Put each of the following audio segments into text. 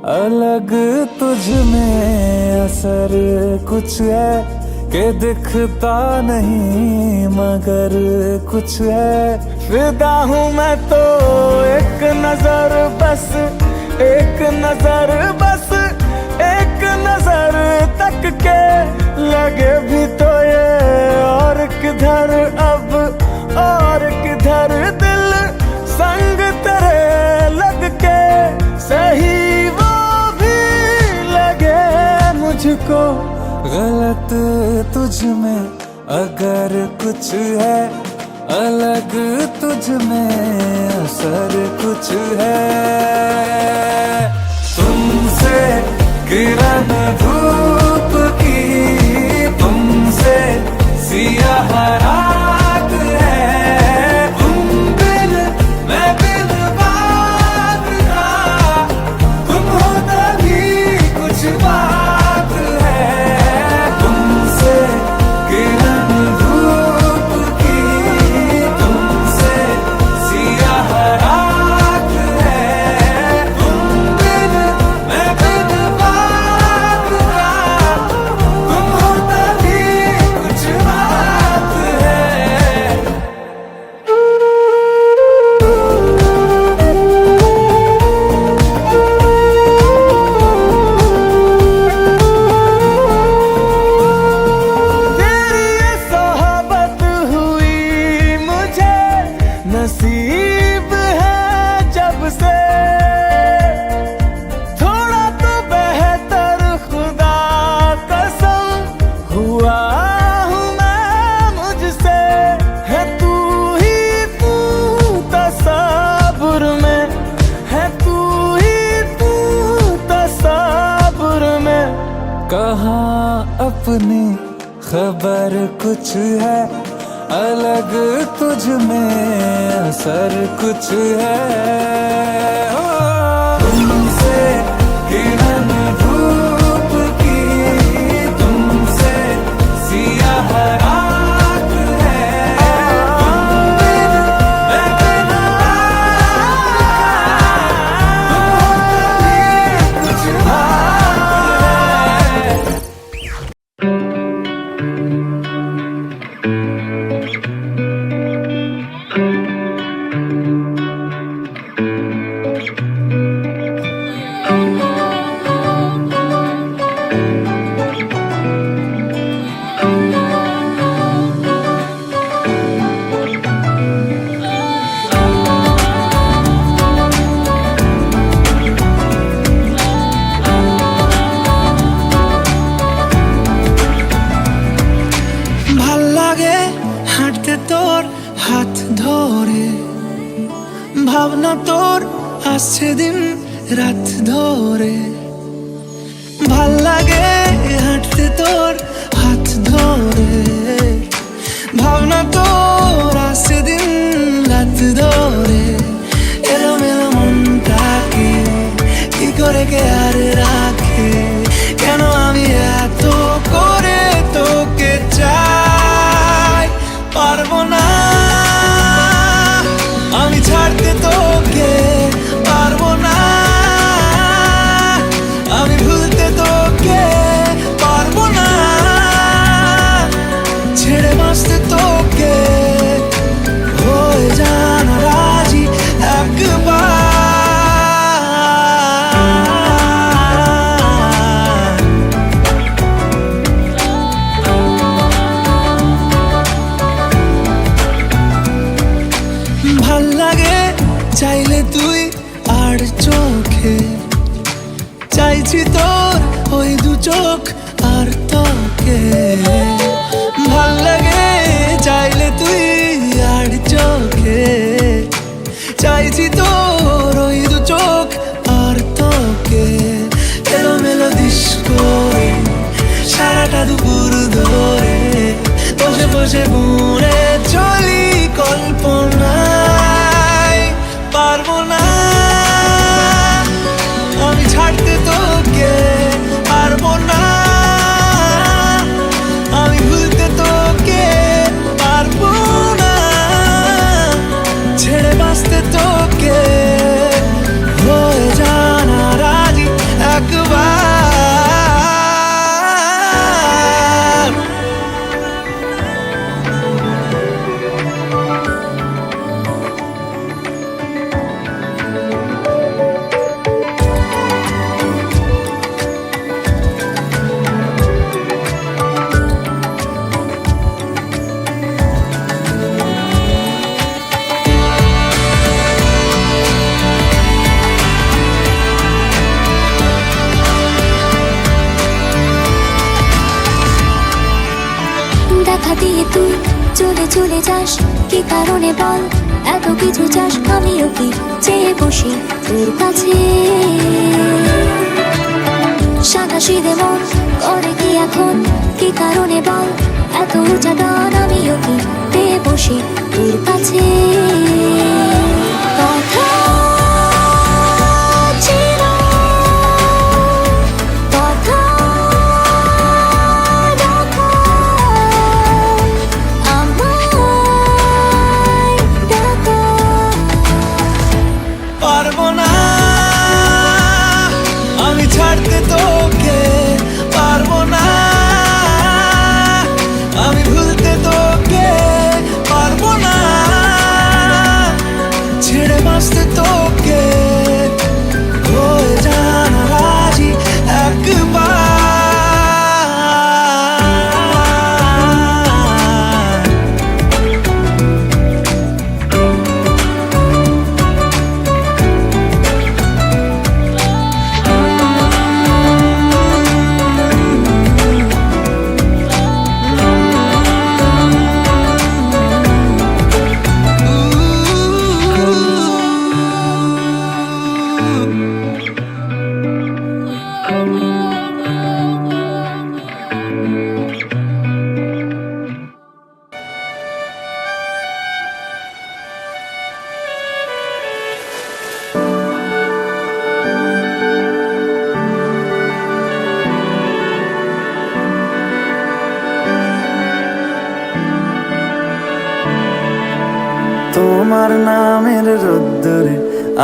अलग तुझ में असर कुछ है कि दिखता नहीं मगर कुछ है। फिदा हूँ मैं तो एक नजर बस, एक नजर बस, एक नजर तक के लगे भी तो ये और किधर अब और किधर दिल संग तेरे लग के सही वो भी लगे मुझको। गलत तुझ में अगर कुछ है, अलग तुझ में असर कुछ है। तुमसे किरण धूप की, तुमसे सियाह रात है। तुम बिन मैं बिन बात का, तुम हो तभी कुछ बात है। तुमसे किरण धूप की, तुमसे सियाह रात है। तुम बिन मैं बिन बात का, तुम हो तभी कुछ बात है। तेरी ये सोहबत हुई मुझे नसीब है जब से। थोड़ा तो बेहतर खुदा कसम हुआ हूँ मैं मुझसे। है तू ही तू तसव्वुर में, है तू ही तू तसव्वुर में। कहाँ अपनी खबर कुछ है, अलग तुझ में असर कुछ है। ओ, तुमसे किरण धूप की, तुमसे सियाह रात है। तुम बिन मैं बिन बात, तुम हो तभी कुछ बात है। ভাল লাগে হাঁটতে তোর হাত ধরে, ভাবনা তোর আসছে দিন রাত ধরে। ভাল লাগে হাঁটতে তোর হাত ধরে, ভাবনা তোর আসছে দিন রাত ধরে। এলোমেলো মনটাকে কি করে কে আর রাখে, কেন আমি এত করে তোকে চাই। পারবো না আমি ছাড়তে তোকে, পারবো না আমি ভুলতে তোকে, পারবো না ছেড়ে বাঁচতে তোকে। হয়ে জানা রাজি একবার। ভাল লাগে চাইলে তুই আর চোখে, চাইছি তোর ওই দু চোখ আর তোকে। ভাল লাগে চাইলে তুই আর চোখে, চাইছি তোর ওই দু চোখ আর তোকে। এলোমেলো দিস করে সারাটা দুপুর ধরে, বসে বসে বুড়ে চলি কল্পনায়। পারবো না আমি ছাড়তে তোকে, পারবো না আমি ভুলতে তোকে, পারবো না ছেড়ে বাঁচতে তোকে। হয়ে জানা রাজি চলে চলে যাস কি কারণে বল, এত কিছু চাস আমিও কি চেয়ে বসি তোর কাছে। সাদাসিধে মন করে কি এখন, কি কারণে বল, এত উঁচা টান আমিও কি পেয়ে বসি তোর কাছে। কথা ছিল, কথা রাখো, আমায় ডাকো। পারবো না আমি ছাড়তে তোকে, পারবো না আমি ভুলতে তোকে, পারবো না ছেড়ে বাঁচতে তোকে, হয়ে জানা রাজি একবার। তোমার নামের রোদ্দুরে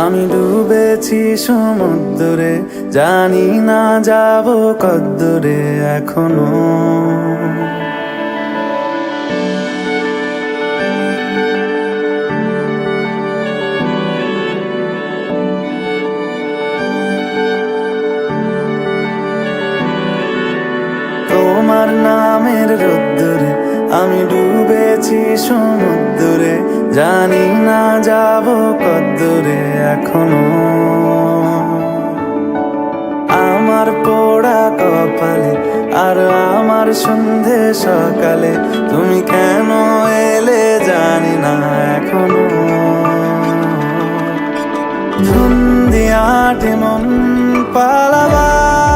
আমি ডুবেছি সমুদ্রে, জানি না যাব কদ্দুরে এখনো। তোমার নামের রোদ্দুরে আমি ডুবেছি সমুদ্রে, জানি না যাব কদ্দুরে এখনো। আমার পোড়া কপালে আর আমার সন্ধে সকালে তুমি কেন এলে জানি না এখনো। ধুন্দি আটে মন পালাবার,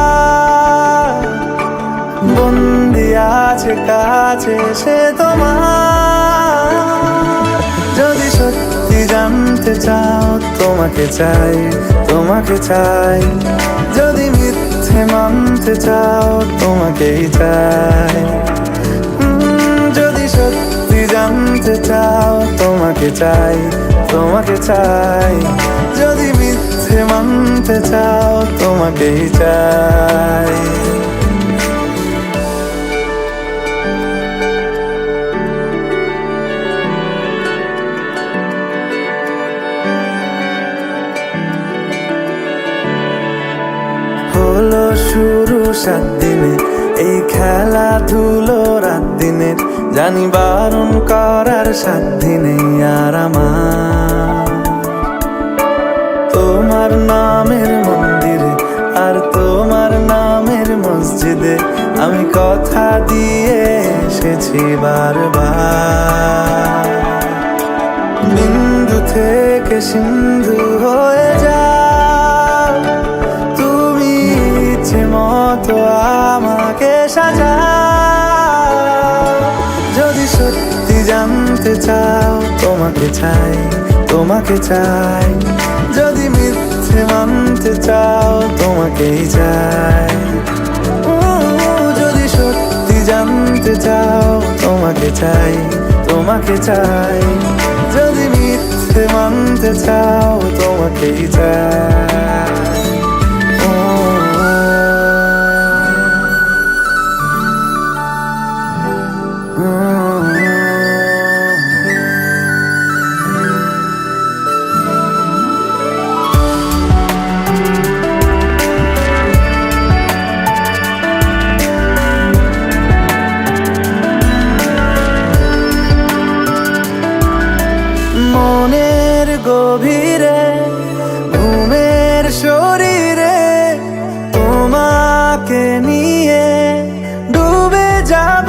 বন্দি আছে কাছে সে তোমার। যদি সত্যি জানতে চাও তোমাকে চাই, তোমাকে চাই। যদি মিথ্যে মানতে চাও তোমাকেই চাই। যদি সত্যি জানতে চাও তোমাকে চাই, তোমাকে চাই। যদি মিথ্যে মানতে চাও তোমাকেই চাই। হলো শুরু 7 দিনে এই খেলাধুলো রাত দিনে, জানি বারণ করার সাধ্য নেই আর আমার। তোমার নামের মন্দিরে আর তোমার নামের মসজিদে আমি কথা দিয়ে এসেছি বারবার। বিন্দু থেকে সিন্ধু হয়ে যাও তুমি, ইচ্ছে মতো আমাকে সাজাও। যদি সত্যি জানতে চাও তোমাকে চাই, তোমাকে চাই। যদি মিথ্যে মানতে চাও তোমাকেই চাই। যদি সত্যি জানতে চাও তোমাকে চাই, তোমাকে চাই। যদি মিথ্যে মানতে চাও তোমাকেই চাই। মনের গভীরে ঘুমের শরীরে তোমাকে নিয়ে ডুবে যাব।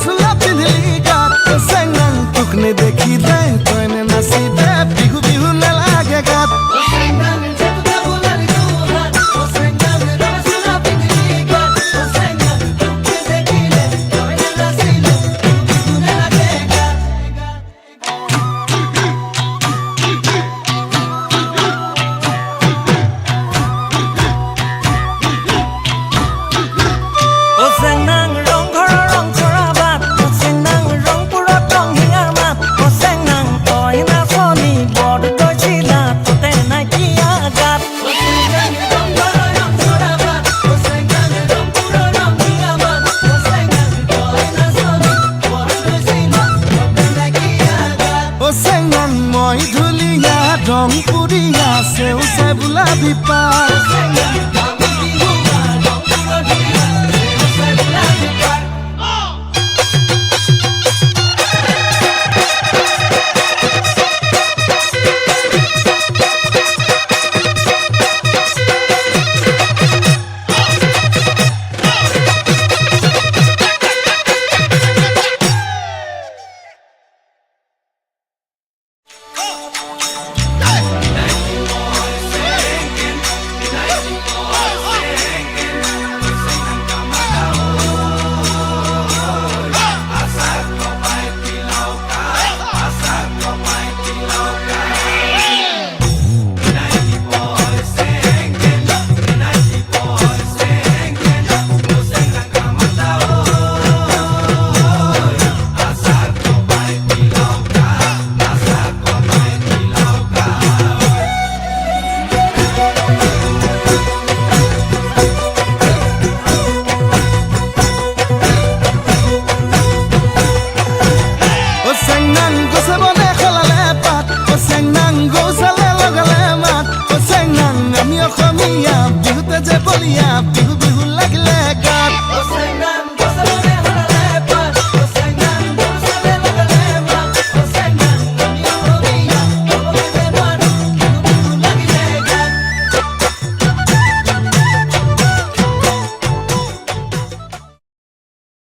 চুলা পিন্ধিলি গাত চেঙাং তোকনে দেখিলে তইনে নাচিলে বিহু বিহু নেলাগে গাত মই ধুলিয়া রং পুরিয়া সেউ সে বুলা বিপা